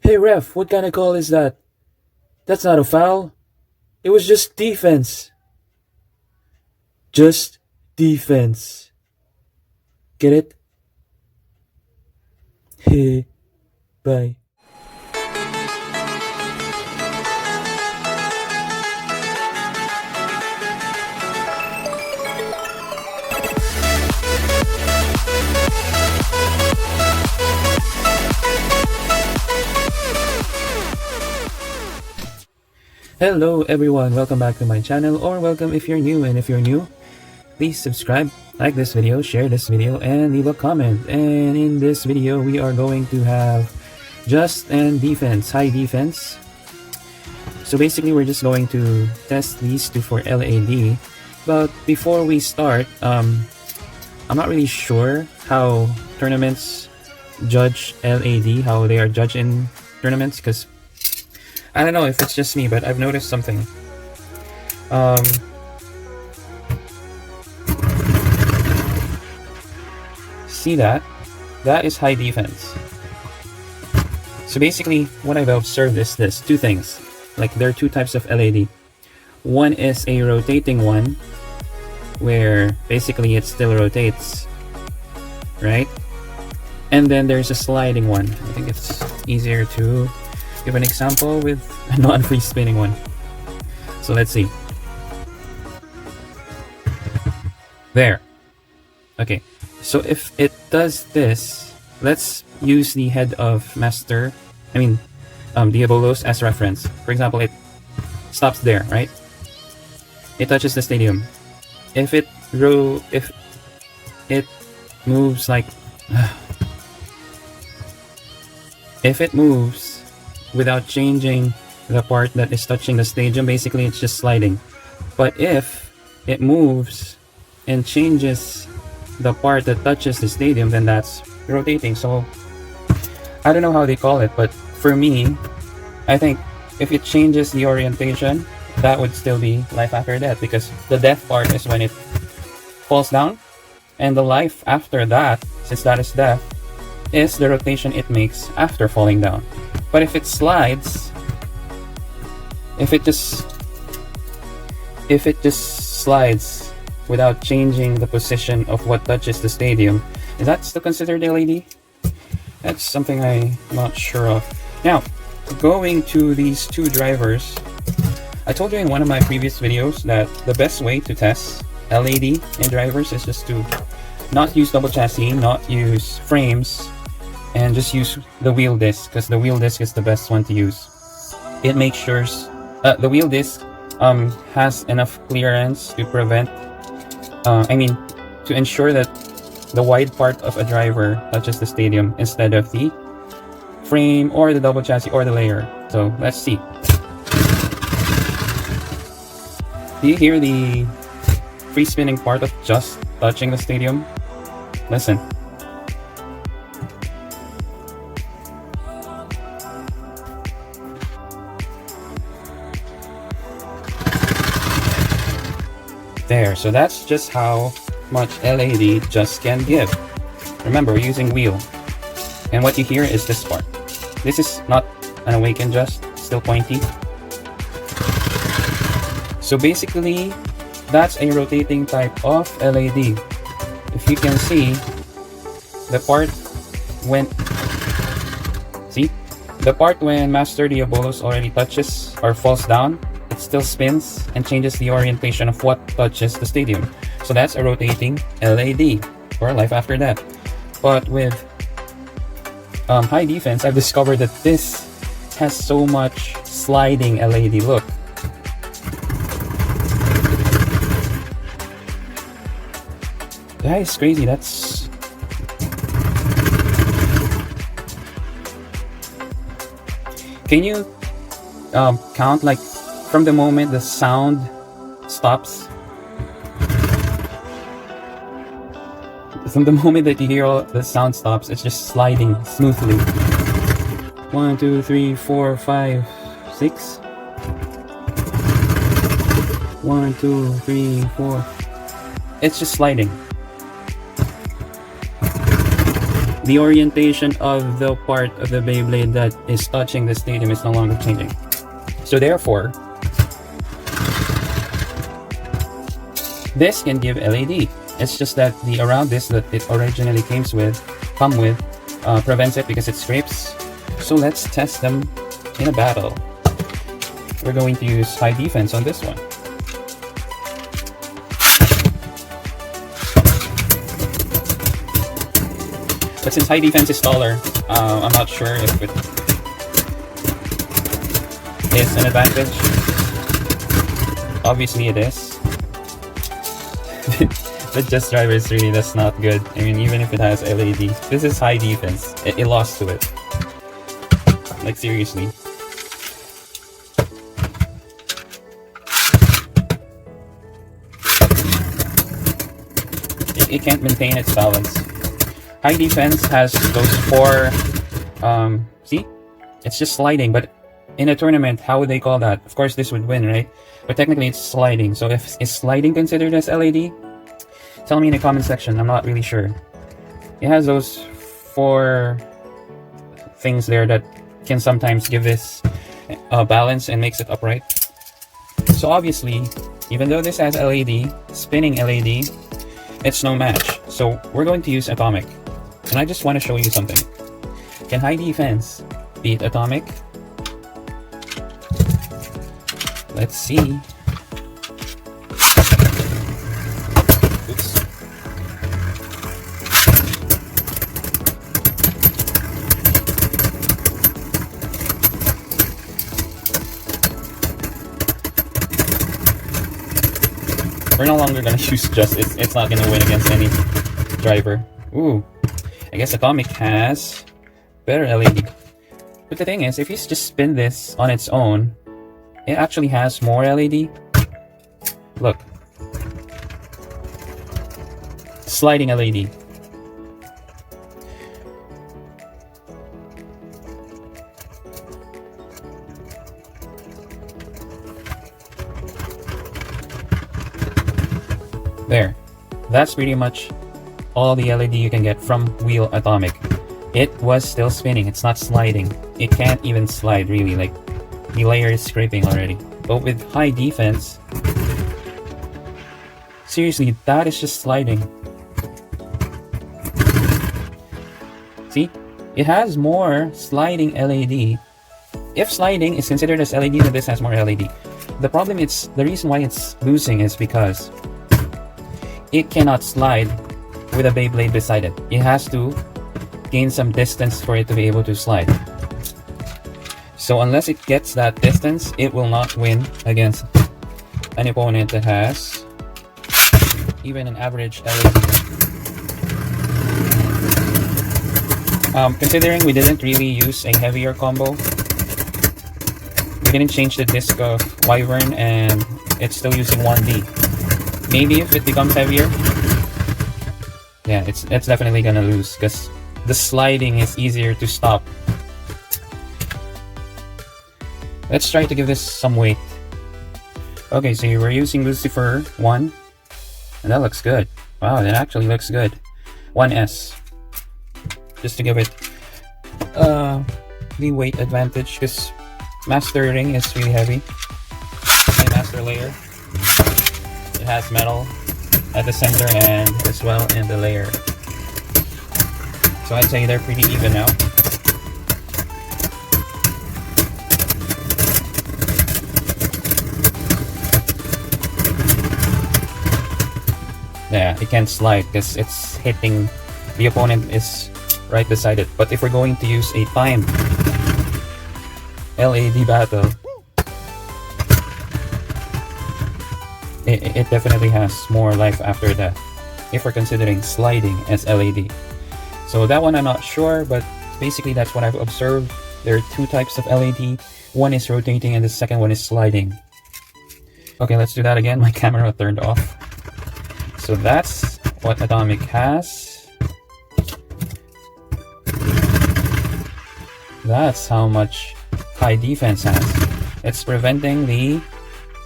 Hey ref, what kind of call is that? That's not a foul. It was just defense. Just defense. Get it? Hey, bye. Hello everyone, welcome back to my channel, or welcome if you're new, and if you're new, please subscribe, like this video, share this video, and leave a comment. And in this video, we are going to have just and defense, high defense. So basically, we're just going to test these two for L.A.D. But before we start, I'm not really sure how tournaments judge L.A.D, how they are judged in tournaments, because I don't know if it's just me, but I've noticed something. See that? That is high defense. So basically, what I've observed is this, two things. Like, there are two types of L.A.D. One is a rotating one, where basically it still rotates, right? And then there's a sliding one. I think it's easier to give an example with a non-free spinning one. So let's see. There. Okay. So if it does this, let's use the head of Diabolos as reference. For example, it stops there, right? It touches the stadium. If it moves like if it moves without changing the part that is touching the stadium, basically it's just sliding. But if it moves and changes the part that touches the stadium, then that's rotating. So I don't know how they call it, but for me, I think if it changes the orientation, that would still be life after death, because the death part is when it falls down, and the life after that, since that is death, is the rotation it makes after falling down. But if it slides, if it just slides without changing the position of what touches the stadium, is that still considered L.A.D? That's something I'm not sure of. Now, going to these two drivers, I told you in one of my previous videos that the best way to test L.A.D in drivers is just to not use double chassis, not use frames, and just use the wheel disc, because the wheel disc is the best one to use. It makes sure the wheel disc has enough clearance to prevent to ensure that the wide part of a driver touches the stadium instead of the frame or the double chassis or the layer. So let's see. Do you hear the free spinning part of just touching the stadium? Listen. There, so that's just how much L.A.D just can give. Remember, we're using wheel. And what you hear is this part. This is not an awakened just, still pointy. So basically, that's a rotating type of L.A.D. If you can see, the part when Master Diabolos already touches or falls down, it still spins and changes the orientation of what touches the stadium. So that's a rotating L.A.D, or life after death. But with high defense, I've discovered that this has so much sliding L.A.D. Look. That is crazy. That's... Can you count, like, from the moment the sound stops? From the moment that you hear the sound stops, it's just sliding smoothly. 1, 2, 3, 4, 5, 6. 1, 2, 3, 4. It's just sliding. the orientation of the part of the Beyblade that is touching the stadium is no longer changing. So therefore, this can give L.A.D. It's just that the around this that it originally come with prevents it because it scrapes. So let's test them in a battle. We're going to use high defense on this one. But since high defense is taller, I'm not sure if it is an advantage. Obviously it is. The Just Driver is really that's not good. I mean, even if it has L.A.D, this is high defense. It lost to it. Like seriously. It can't maintain its balance. High defense has those 4, see? It's just sliding, but in a tournament, how would they call that? Of course, this would win, right? But technically, it's sliding. So is sliding considered as L.A.D? Tell me in the comment section. I'm not really sure. It has those 4 things there that can sometimes give this balance and makes it upright. So obviously, even though this has L.A.D, spinning L.A.D, it's no match. So we're going to use Atomic. And I just want to show you something. Can high defense beat Atomic? Let's see. Oops. We're no longer gonna use just it's not gonna win against any driver. Ooh. I guess Atomic has better L.A.D. But the thing is, if you just spin this on its own, it actually has more L.A.D. Look. Sliding L.A.D. There. That's pretty much all the L.A.D you can get from Wheel Atomic. It was still spinning, it's not sliding. It can't even slide really, like the layer is scraping already. But with high defense, seriously, that is just sliding. See? It has more sliding L.A.D. If sliding is considered as L.A.D, then this has more L.A.D. The reason why it's losing is because it cannot slide with a Beyblade beside it. It has to gain some distance for it to be able to slide. So unless it gets that distance, it will not win against an opponent that has even an average L.A.D. Considering we didn't really use a heavier combo, we didn't change the disc of Wyvern and it's still using 1D. Maybe if it becomes heavier, yeah, it's definitely gonna lose because the sliding is easier to stop. Let's try to give this some weight. Okay, so we're using Lucifer 1, and that looks good. Wow, that actually looks good. 1S. Just to give it the weight advantage because Master Ring is really heavy. And Master Layer. It has metal at the center and as well in the layer. So I'd say they're pretty even now. Yeah, it can't slide because it's hitting the opponent is right beside it. But if we're going to use a timed L.A.D battle, it definitely has more life after that, if we're considering sliding as L.A.D. So that one I'm not sure, but basically that's what I've observed. There are 2 types of L.A.D. One is rotating and the second one is sliding. Okay, let's do that again. My camera turned off. So that's what Atomic has. That's how much high defense has. It's preventing the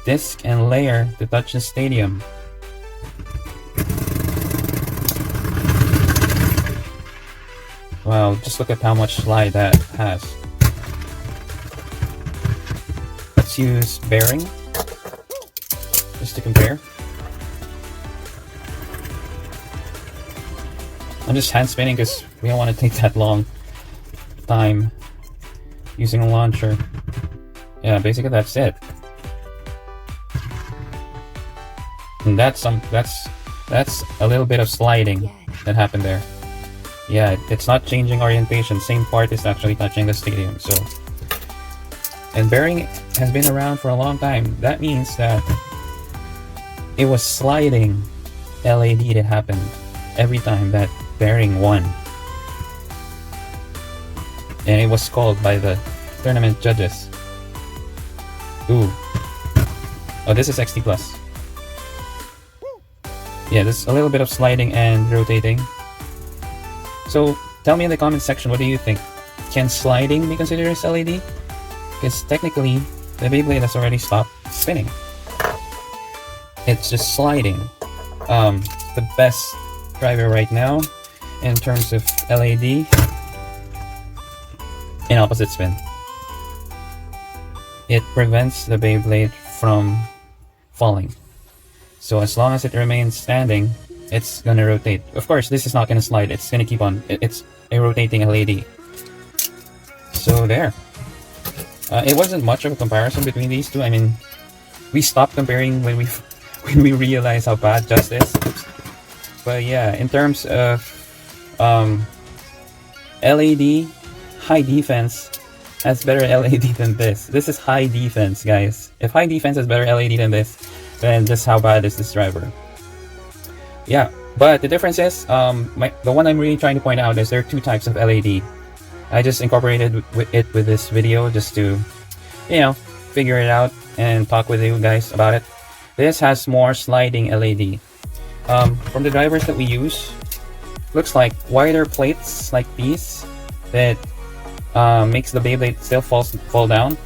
disc and layer to touch the stadium. Now just look at how much slide that has. Let's use bearing just to compare. I'm just hand spinning because we don't want to take that long time using a launcher. Yeah, basically that's it. And that's a little bit of sliding that happened there. Yeah, it's not changing orientation. Same part is actually touching the stadium. So, and bearing has been around for a long time. That means that it was sliding L.A.D. that happened every time that bearing won. And it was called by the tournament judges. Ooh. Oh, this is XT plus. Yeah, there's a little bit of sliding and rotating. So tell me in the comment section, what do you think? Can sliding be considered as L.A.D? Because technically the Beyblade has already stopped spinning. It's just sliding. The best driver right now in terms of L.A.D in opposite spin. It prevents the Beyblade from falling. So as long as it remains standing, it's gonna rotate. Of course, this is not gonna slide. It's gonna keep on. It's a rotating L.A.D. So there. It wasn't much of a comparison between these two. I mean, we stopped comparing when we realized how bad Just is. But yeah, in terms of L.A.D, high defense has better L.A.D than this. This is high defense, guys. If high defense has better L.A.D than this, then just how bad is this driver? Yeah, but the difference is, the one I'm really trying to point out is there are two types of L.A.D. I just incorporated it with this video just to, you know, figure it out and talk with you guys about it. This has more sliding L.A.D. From the drivers that we use, looks like wider plates like these that makes the Beyblade still fall down.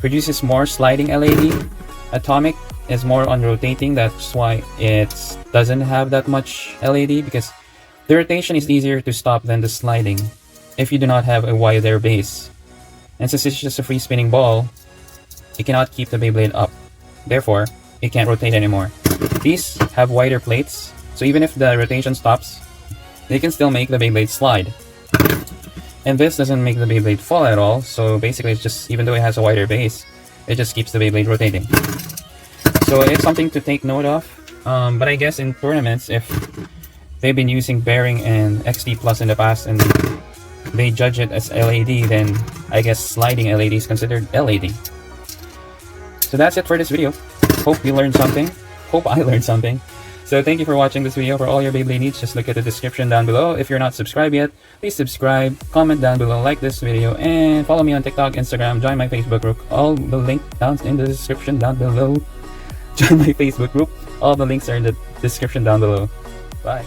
Produces more sliding L.A.D. Atomic is more on rotating, that's why it doesn't have that much L.A.D, because the rotation is easier to stop than the sliding if you do not have a wider base. And since it's just a free spinning ball, it cannot keep the Beyblade up. Therefore, it can't rotate anymore. These have wider plates, so even if the rotation stops, they can still make the Beyblade slide. And this doesn't make the Beyblade fall at all, so basically it's just, even though it has a wider base, it just keeps the Beyblade rotating. So it's something to take note of. But I guess in tournaments, if they've been using bearing and XT plus in the past and they judge it as L.A.D, then I guess sliding L.A.D is considered L.A.D. So that's it for this video. Hope you learned something. Hope I learned something. So thank you for watching this video. For all your Beyblade needs, just look at the description down below. If you're not subscribed yet, please subscribe, comment down below, like this video, and follow me on TikTok, Instagram, join my Facebook group. All the link down in the description down below. Join my Facebook group. All the links are in the description down below. Bye.